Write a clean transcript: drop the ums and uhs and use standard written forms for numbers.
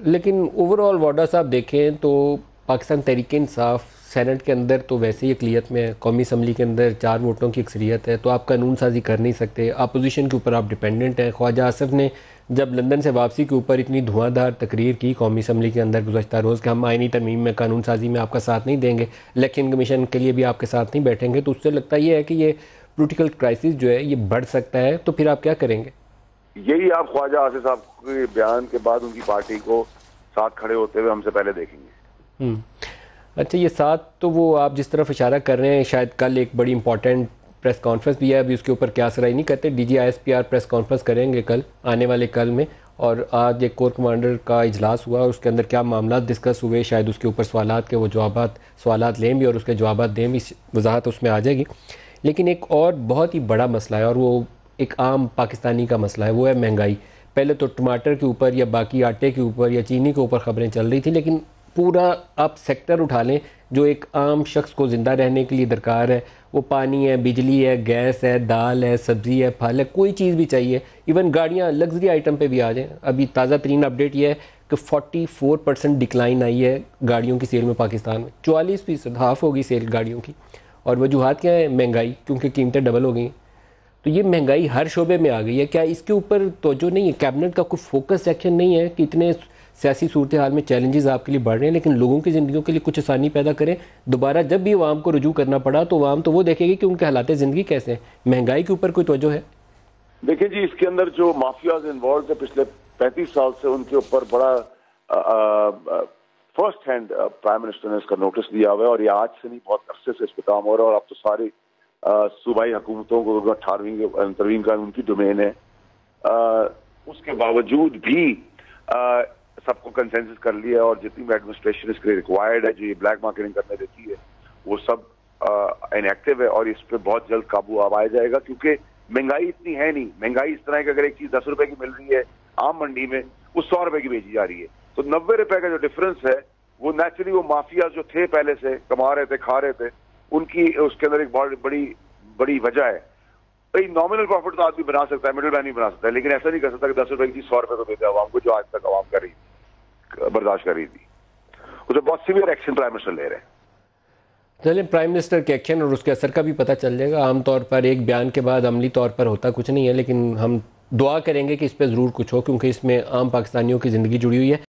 लेकिन ओवरऑल वाडा साहब देखें तो पाकिस्तान तहरीक इंसाफ सेनेट के अंदर तो वैसे ही अकलियत में है, कौमी असम्बली के अंदर 4 वोटों की अक्सरियत है, तो आप कानून साजी कर नहीं सकते। अपोजिशन के ऊपर आप डिपेंडेंट हैं। ख्वाजा आसिफ ने जब लंदन से वापसी के ऊपर इतनी धुआंधार तकरीर की कौमी असम्बली के अंदर गुज़श्ता रोज़ कि हम आइनी तरमीम में कानून साजी में आपका साथ नहीं देंगे, इलेक्शन कमीशन के लिए भी आपके साथ नहीं बैठेंगे, तो उससे लगता ये है कि ये पोलिटिकल क्राइसिस जो है ये बढ़ सकता है। तो फिर आप क्या करेंगे? यही आप ख्वाजा आसिफ साहब के बयान के बाद उनकी पार्टी को साथ खड़े होते हुए हमसे पहले देखेंगे। अच्छा, ये साथ तो वो आप जिस तरफ इशारा कर रहे हैं, शायद कल एक बड़ी इंपॉर्टेंट प्रेस कॉन्फ्रेंस भी है, अभी उसके ऊपर क्या सराही नहीं करते। DGISPR प्रेस कॉन्फ्रेंस करेंगे कल, आने वाले कल में, और आज एक कोर कमांडर का इजलास हुआ और उसके अंदर क्या मामला डिस्कस हुए, शायद उसके ऊपर सवालात के वो सवालात लें भी और उसके जवाब दें भी, वजाहत उसमें आ जाएगी। लेकिन एक और बहुत ही बड़ा मसला है और वो एक आम पाकिस्तानी का मसला है, वो है महंगाई। पहले तो टमाटर के ऊपर या बाकी आटे के ऊपर या चीनी के ऊपर ख़बरें चल रही थी, लेकिन पूरा आप सेक्टर उठा लें जो एक आम शख्स को ज़िंदा रहने के लिए दरकार है, वो पानी है, बिजली है, गैस है, दाल है, सब्ज़ी है, फल है, कोई चीज़ भी चाहिए, इवन गाड़ियाँ लग्जरी आइटम पे भी आ जाएँ। अभी ताज़ा तरीन अपडेट ये है कि 44% डिक्लाइन आई है गाड़ियों की सेल में पाकिस्तान में, 44%, हाफ होगी सेल गाड़ियों की। और वजूहात क्या है? महंगाई, क्योंकि कीमतें डबल हो गई। तो ये महंगाई हर शोबे में आ गई है। क्या इसके ऊपर तवज्जो नहीं है? कैबिनेट का कोई फोकस एक्शन नहीं है कि इतने सियासी सूरत हाल में चैलेंजेस आपके लिए बढ़ रहे हैं, लेकिन लोगों की ज़िंदगियों के लिए कुछ आसानी पैदा करें। दोबारा जब भी अवाम को रुजू करना पड़ा तो अवाम तो वो देखेगी कि उनके हालात ज़िंदगी कैसे हैं। महंगाई के ऊपर कोई तवज्जो है? देखिए जी, इसके अंदर जो माफियाज इन्वॉल्व है पिछले 35 साल से, उनके ऊपर बड़ा फर्स्ट हैंड प्राइम मिनिस्टर ने इसका नोटिस दिया हुआ है, और ये आज से नहीं, बहुत अरसे से इस पर काम हो रहा है। और अब तो सारी सूबाई हुकूमतों को 18वीं अंतरवीं का उनकी डोमेन है। उसके बावजूद भी सबको कंसेंसस कर लिया, और जितनी भी एडमिनिस्ट्रेशन इसके लिए रिक्वायर्ड है, जो ये ब्लैक मार्केटिंग करने देती है, वो सब इनएक्टिव है। और इस पर बहुत जल्द काबू आ जाएगा, क्योंकि महंगाई इतनी है नहीं। महंगाई इस तरह की, अगर एक चीज 10 रुपए की मिल रही है आम मंडी में, वो 100 रुपए की बेची जा रही है, तो 90 रुपए का जो डिफरेंस है, वो नेचुरली वो माफिया जो थे पहले से कमा रहे थे, खा रहे थे, उनकी उसके अंदर एक बहुत बड़ी वजह है। भाई नॉमिनल प्रॉफिट तो आदमी बना सकता है, मिडिल मैन भी बना सकता है, लेकिन ऐसा नहीं कर सकता कि 10 रुपए की चीज 100 रुपए को देते आवाम को, जो आज तक आवाम कर रही बर्दाश्त कर रही थी। उसे बहुत सीवियर एक्शन प्राइम मिनिस्टर ले रहे हैं। चलिए, प्राइम मिनिस्टर के एक्शन और उसके असर का भी पता चल जाएगा। आमतौर पर एक बयान के बाद अमली तौर पर होता कुछ नहीं है, लेकिन हम दुआ करेंगे कि इस पर ज़रूर कुछ हो, क्योंकि इसमें आम पाकिस्तानियों की ज़िंदगी जुड़ी हुई है।